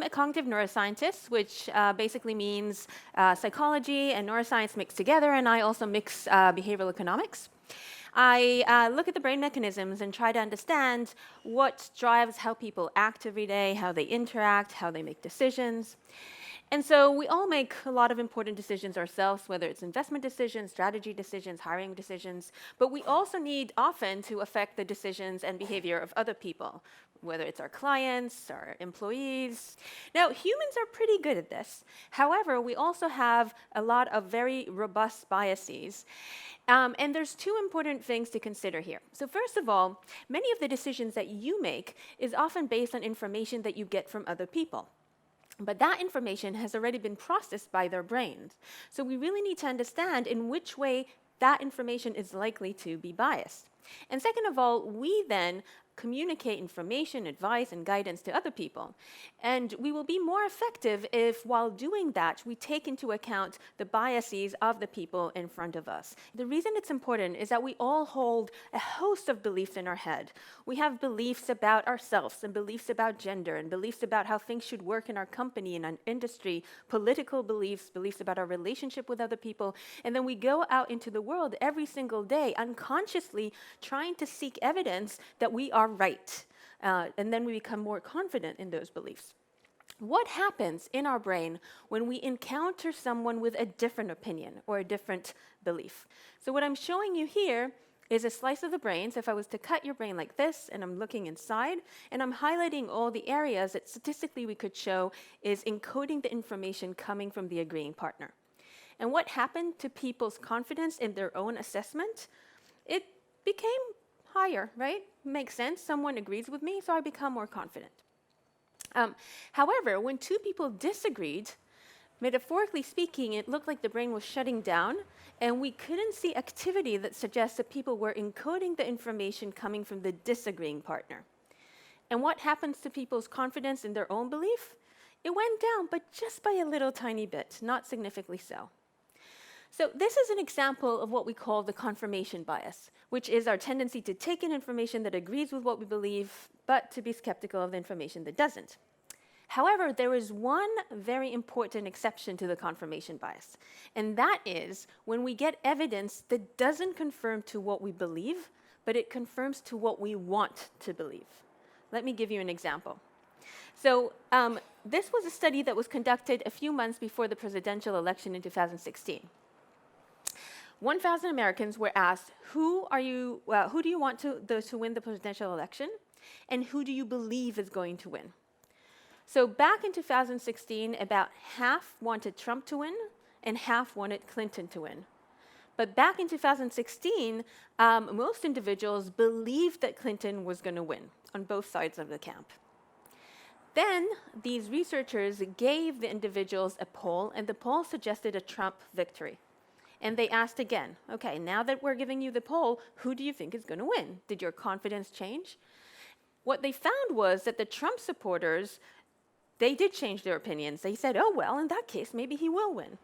a cognitive neuroscientist, which basically means psychology and neuroscience mixed together, and I also mix behavioral economics. I look at the brain mechanisms and try to understand what drives how people act every day, how they interact, how they make decisions. And so we all make a lot of important decisions ourselves, whether it's investment decisions, strategy decisions, hiring decisions, but we also need often to affect the decisions and behavior of other people, whether it's our clients, our employees. Now, humans are pretty good at this. However, we also have a lot of very robust biases. And there's two important things to consider here. So first of all, many of the decisions that you make is often based on information that you get from other people. But that information has already been processed by their brains. So we really need to understand in which way that information is likely to be biased. And second of all, we then communicate information, advice, and guidance to other people. And we will be more effective if, while doing that, we take into account the biases of the people in front of us. The reason it's important is that we all hold a host of beliefs in our head. We have beliefs about ourselves, and beliefs about gender, and beliefs about how things should work in our company, in our industry, political beliefs, beliefs about our relationship with other people. And then we go out into the world every single day unconsciously trying to seek evidence that we are right. And then we become more confident in those beliefs. What happens in our brain when we encounter someone with a different opinion or a different belief? So what I'm showing you here is a slice of the brain. So if I was to cut your brain like this, and I'm looking inside, and I'm highlighting all the areas that statistically we could show is encoding the information coming from the agreeing partner. And what happened to people's confidence in their own assessment? It became higher, right? Makes sense. Someone agrees with me, so I become more confident. However, when two people disagreed, metaphorically speaking, it looked like the brain was shutting down, and we couldn't see activity that suggests that people were encoding the information coming from the disagreeing partner. And what happens to people's confidence in their own belief? It went down, but just by a little tiny bit, not significantly so. So this is an example of what we call the confirmation bias, which is our tendency to take in information that agrees with what we believe, but to be skeptical of the information that doesn't. However, there is one very important exception to the confirmation bias, and that is when we get evidence that doesn't confirm to what we believe, but it confirms to what we want to believe. Let me give you an example. So this was a study that was conducted a few months before the presidential election in 2016. 1,000 Americans were asked, who do you want to win the presidential election, and who do you believe is going to win? So back in 2016, about half wanted Trump to win, and half wanted Clinton to win. But back in 2016, most individuals believed that Clinton was going to win on both sides of the camp. Then these researchers gave the individuals a poll, and the poll suggested a Trump victory. And they asked again, okay, now that we're giving you the poll, who do you think is going to win? Did your confidence change? What they found was that the Trump supporters, they did change their opinions. They said, oh, well, in that case, maybe he will win.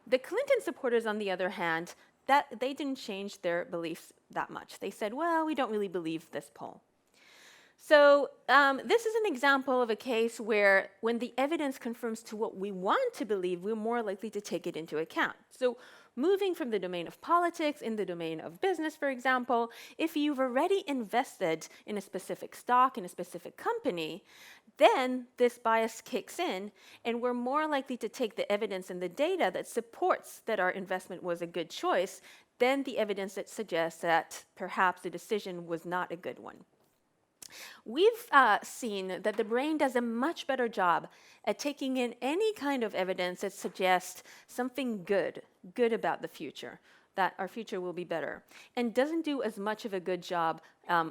The Clinton supporters, on the other hand, they didn't change their beliefs that much. They said, well, we don't really believe this poll. So this is an example of a case where when the evidence confirms to what we want to believe, we're more likely to take it into account. So moving from the domain of politics in the domain of business, for example, if you've already invested in a specific stock, in a specific company, then this bias kicks in, and we're more likely to take the evidence and the data that supports that our investment was a good choice than the evidence that suggests that perhaps the decision was not a good one. We've seen that the brain does a much better job at taking in any kind of evidence that suggests something good about the future, that our future will be better, and doesn't do as much of a good job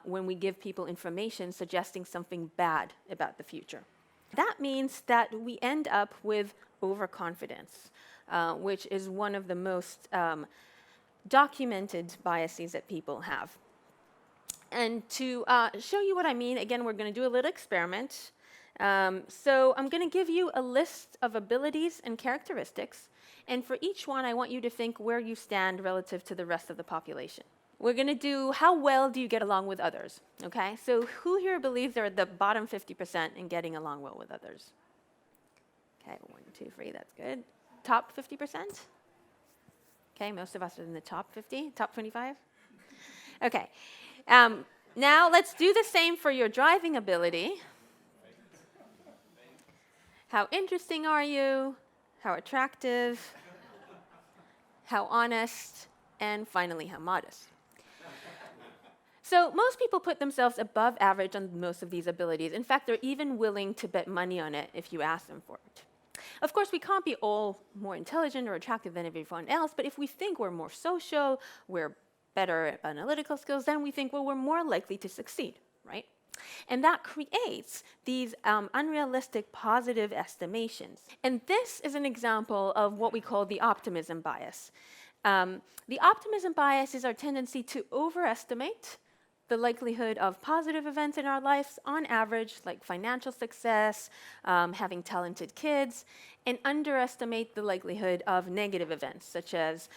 when we give people information suggesting something bad about the future. That means that we end up with overconfidence, which is one of the most documented biases that people have. And to show you what I mean, again, we're going to do a little experiment. So I'm going to give you a list of abilities and characteristics. And for each one, I want you to think where you stand relative to the rest of the population. We're going to do how well do you get along with others, okay? So who here believes they're at the bottom 50% in getting along well with others? Okay, 1, 2, 3, that's good. Top 50%? Okay, most of us are in the top 50, top 25? Okay, now let's do the same for your driving ability. How interesting are you? How attractive? How honest? And finally, how modest? So most people put themselves above average on most of these abilities. In fact, they're even willing to bet money on it if you ask them for it. Of course, we can't be all more intelligent or attractive than everyone else, but if we think we're more social, we're better at analytical skills, then we think, well, we're more likely to succeed, right? And that creates these unrealistic positive estimations. And this is an example of what we call the optimism bias. The optimism bias is our tendency to overestimate the likelihood of positive events in our lives on average, like financial success, having talented kids, and underestimate the likelihood of negative events, such as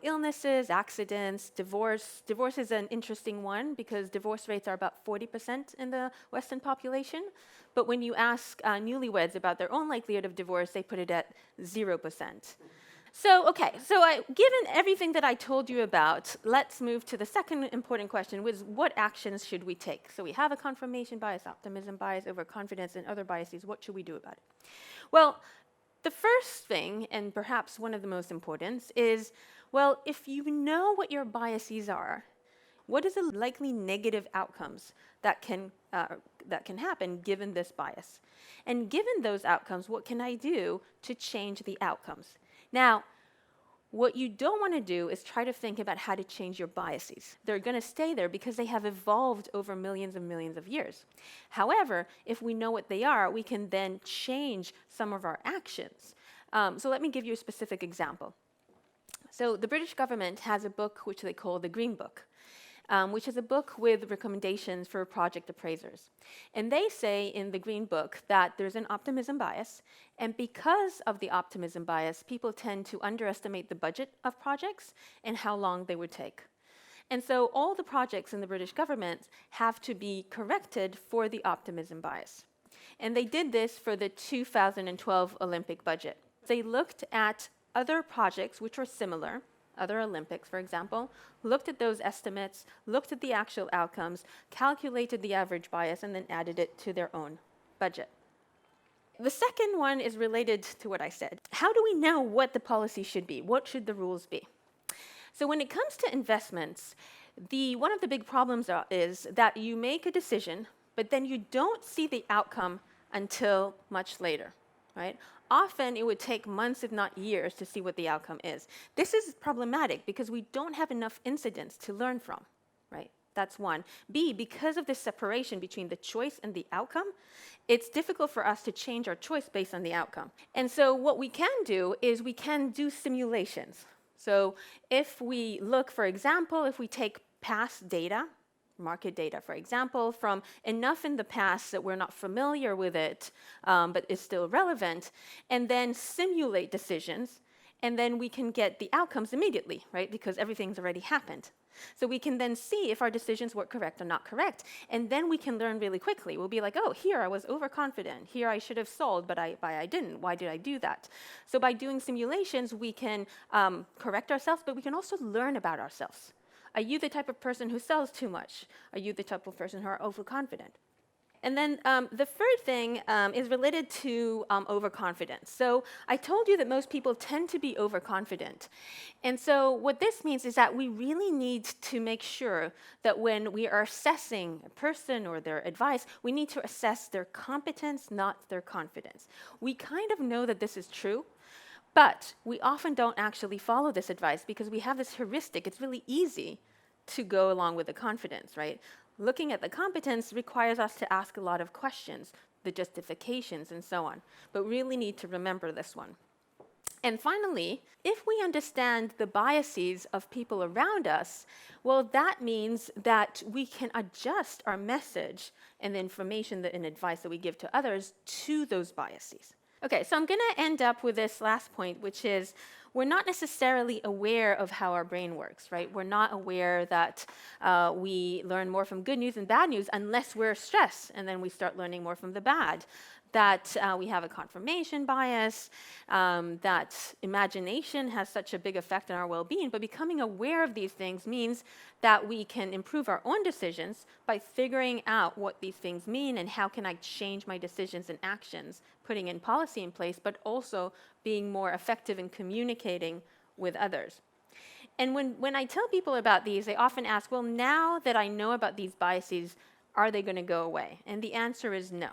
illnesses, accidents, divorce. Divorce is an interesting one because divorce rates are about 40% in the Western population. But when you ask newlyweds about their own likelihood of divorce, they put it at 0%. So given everything that I told you about, let's move to the second important question, which is what actions should we take? So we have a confirmation bias, optimism bias, overconfidence, and other biases. What should we do about it? Well, the first thing, and perhaps one of the most important, is, well, if you know what your biases are, what is the likely negative outcomes that can happen given this bias? And given those outcomes, what can I do to change the outcomes? Now, what you don't want to do is try to think about how to change your biases. They're going to stay there because they have evolved over millions and millions of years. However, if we know what they are, we can then change some of our actions. So let me give you a specific example. So the British government has a book which they call the Green Book, which is a book with recommendations for project appraisers. And they say in the Green Book that there's an optimism bias, and because of the optimism bias, people tend to underestimate the budget of projects and how long they would take. And so all the projects in the British government have to be corrected for the optimism bias. And they did this for the 2012 Olympic budget. They looked at other projects which were similar, other Olympics, for example, looked at those estimates, looked at the actual outcomes, calculated the average bias, and then added it to their own budget. The second one is related to what I said. How do we know what the policy should be? What should the rules be? So when it comes to investments, one of the big problems is that you make a decision, but then you don't see the outcome until much later, right? Often it would take months, if not years, to see what the outcome is. This is problematic because we don't have enough incidents to learn from, right? That's one. B, because of this separation between the choice and the outcome, it's difficult for us to change our choice based on the outcome. And so what we can do is we can do simulations. So if we look, for example, if we take past data, market data, for example, from enough in the past that we're not familiar with it, but is still relevant, and then simulate decisions, and then we can get the outcomes immediately, right? Because everything's already happened. So we can then see if our decisions were correct or not correct, and then we can learn really quickly. We'll be like, oh, here I was overconfident. Here I should have sold, but I didn't. Why did I do that? So by doing simulations, we can correct ourselves, but we can also learn about ourselves. Are you the type of person who sells too much? Are you the type of person who are overconfident? And then the third thing is related to overconfidence. So I told you that most people tend to be overconfident. And so what this means is that we really need to make sure that when we are assessing a person or their advice, we need to assess their competence, not their confidence. We kind of know that this is true, but we often don't actually follow this advice because we have this heuristic. It's really easy to go along with the confidence, right? Looking at the competence requires us to ask a lot of questions, the justifications, and so on. But we really need to remember this one. And finally, if we understand the biases of people around us, well, that means that we can adjust our message and the information and advice that we give to others to those biases. Okay, so I'm going to end up with this last point, which is we're not necessarily aware of how our brain works, right? We're not aware that we learn more from good news and bad news unless we're stressed, and then we start learning more from the bad. That we have a confirmation bias, that imagination has such a big effect on our well-being, but becoming aware of these things means that we can improve our own decisions by figuring out what these things mean and how can I change my decisions and actions, putting in policy in place, but also being more effective in communicating with others. And when I tell people about these, they often ask, well, now that I know about these biases, are they going to go away? And the answer is no.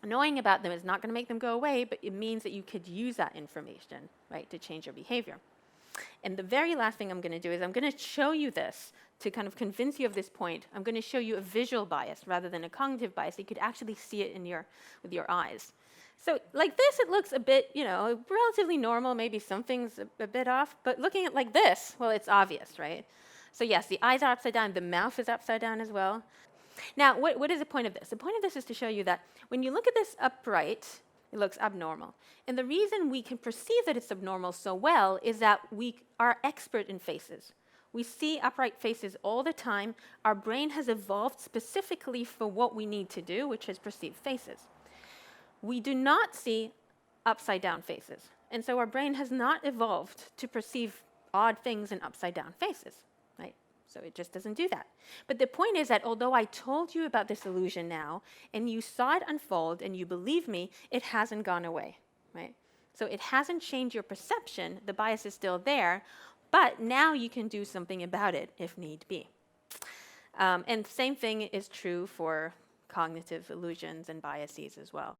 Knowing about them is not going to make them go away, but it means that you could use that information, right, to change your behavior. And the very last thing I'm going to do is I'm going to show you this to kind of convince you of this point. I'm going to show you a visual bias rather than a cognitive bias. So you could actually see it with your eyes. So like this, it looks a bit, relatively normal. Maybe something's a bit off. But looking at like this, well, it's obvious, right? So yes, the eyes are upside down. The mouth is upside down as well. Now, what is the point of this? The point of this is to show you that when you look at this upright, it looks abnormal. And the reason we can perceive that it's abnormal so well is that we are expert in faces. We see upright faces all the time. Our brain has evolved specifically for what we need to do, which is perceive faces. We do not see upside down faces. And so our brain has not evolved to perceive odd things in upside down faces, right? So it just doesn't do that. But the point is that although I told you about this illusion now, and you saw it unfold, and you believe me, it hasn't gone away, right? So it hasn't changed your perception. The bias is still there, but now you can do something about it if need be. And same thing is true for cognitive illusions and biases as well.